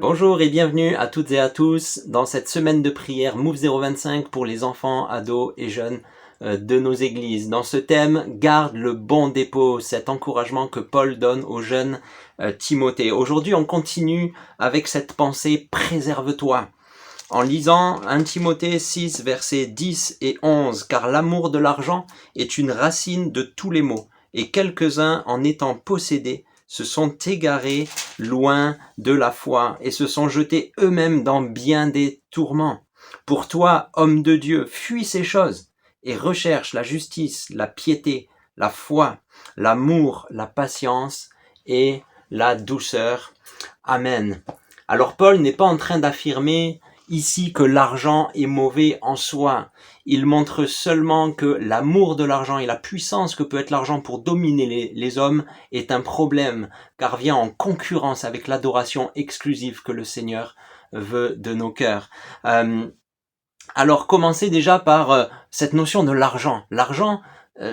Bonjour et bienvenue à toutes et à tous dans cette semaine de prière Move 025 pour les enfants, ados et jeunes de nos églises. Dans ce thème, garde le bon dépôt, cet encouragement que Paul donne au jeune Timothée. Aujourd'hui, on continue avec cette pensée « Préserve-toi ». En lisant 1 Timothée 6, versets 10 et 11, « Car l'amour de l'argent est une racine de tous les maux, et quelques-uns, en étant possédés, se sont égarés loin de la foi, et se sont jetés eux-mêmes dans bien des tourments. Pour toi, homme de Dieu, fuis ces choses, et recherche la justice, la piété, la foi, l'amour, la patience et la douceur. Amen. » Alors Paul n'est pas en train d'affirmer ici que l'argent est mauvais en soi. Il montre seulement que l'amour de l'argent et la puissance que peut être l'argent pour dominer les hommes est un problème, car vient en concurrence avec l'adoration exclusive que le Seigneur veut de nos cœurs. Alors commencez déjà par cette notion de l'argent. L'argent,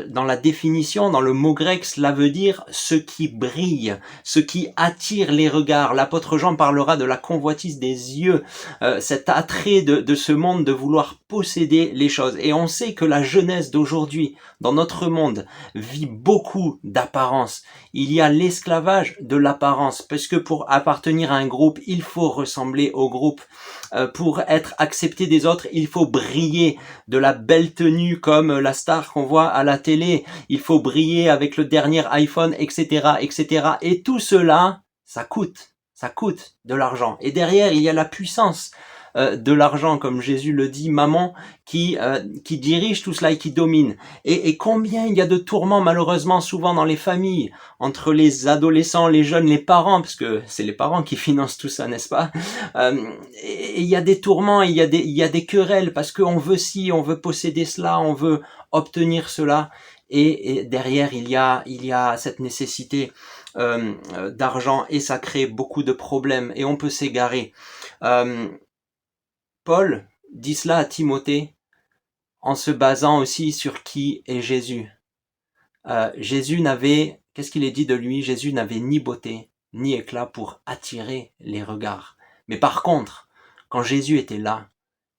dans la définition, dans le mot grec, cela veut dire ce qui brille, ce qui attire les regards. L'apôtre Jean parlera de la convoitise des yeux, cet attrait de ce monde de vouloir posséder les choses. Et on sait que la jeunesse d'aujourd'hui, dans notre monde, vit beaucoup d'apparence. Il y a l'esclavage de l'apparence, parce que pour appartenir à un groupe, il faut ressembler au groupe. Pour être accepté des autres, il faut briller de la belle tenue comme la star qu'on voit à la télé. Il faut briller avec le dernier iPhone, etc., etc. Et tout cela, ça coûte de l'argent. Et derrière, il y a la puissance de l'argent, comme Jésus le dit, maman, qui dirige tout cela et qui domine. Et combien il y a de tourments, malheureusement, souvent dans les familles, entre les adolescents, les jeunes, les parents, parce que c'est les parents qui financent tout ça, n'est-ce pas? Et il y a des tourments, il y a des querelles, parce qu'on veut ci, on veut posséder cela, on veut obtenir cela. Et derrière, il y a cette nécessité d'argent, et ça crée beaucoup de problèmes, et on peut s'égarer. Paul dit cela à Timothée en se basant aussi sur qui est Jésus. Jésus n'avait, qu'est-ce qu'il est dit de lui? Jésus n'avait ni beauté, ni éclat pour attirer les regards. Mais par contre, quand Jésus était là,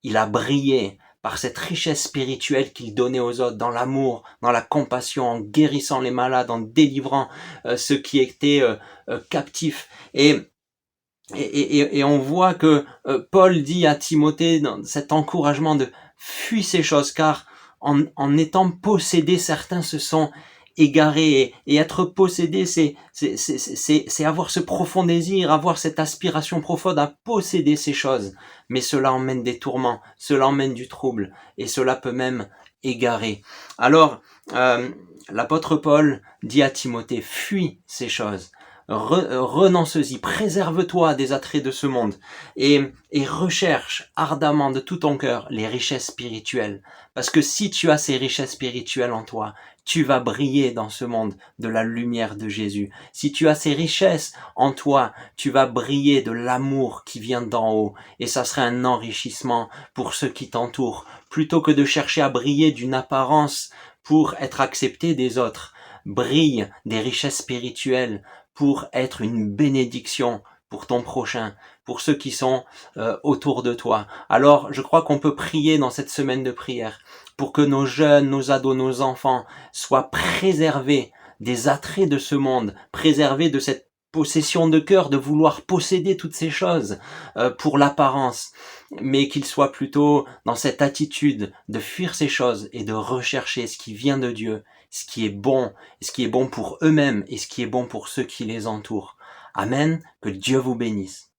il a brillé par cette richesse spirituelle qu'il donnait aux autres, dans l'amour, dans la compassion, en guérissant les malades, en délivrant ceux qui étaient captifs. Et on voit que Paul dit à Timothée dans cet encouragement de fuis ces choses, car en étant possédés, certains se sont égarés. Et être possédé, c'est avoir ce profond désir, avoir cette aspiration profonde à posséder ces choses. Mais cela emmène des tourments, cela emmène du trouble, et cela peut même égarer. Alors, l'apôtre Paul dit à Timothée, fuis ces choses. Renonce-y, préserve-toi des attraits de ce monde et recherche ardemment de tout ton cœur les richesses spirituelles. Parce que si tu as ces richesses spirituelles en toi, tu vas briller dans ce monde de la lumière de Jésus. Si tu as ces richesses en toi, tu vas briller de l'amour qui vient d'en haut. Et ça serait un enrichissement pour ceux qui t'entourent. Plutôt que de chercher à briller d'une apparence pour être accepté des autres, brille des richesses spirituelles pour être une bénédiction pour ton prochain, pour ceux qui sont autour de toi. Alors, je crois qu'on peut prier dans cette semaine de prière pour que nos jeunes, nos ados, nos enfants soient préservés des attraits de ce monde, préservés de cette possession de cœur, de vouloir posséder toutes ces choses pour l'apparence, mais qu'ils soient plutôt dans cette attitude de fuir ces choses et de rechercher ce qui vient de Dieu, ce qui est bon pour eux-mêmes et ce qui est bon pour ceux qui les entourent. Amen, que Dieu vous bénisse.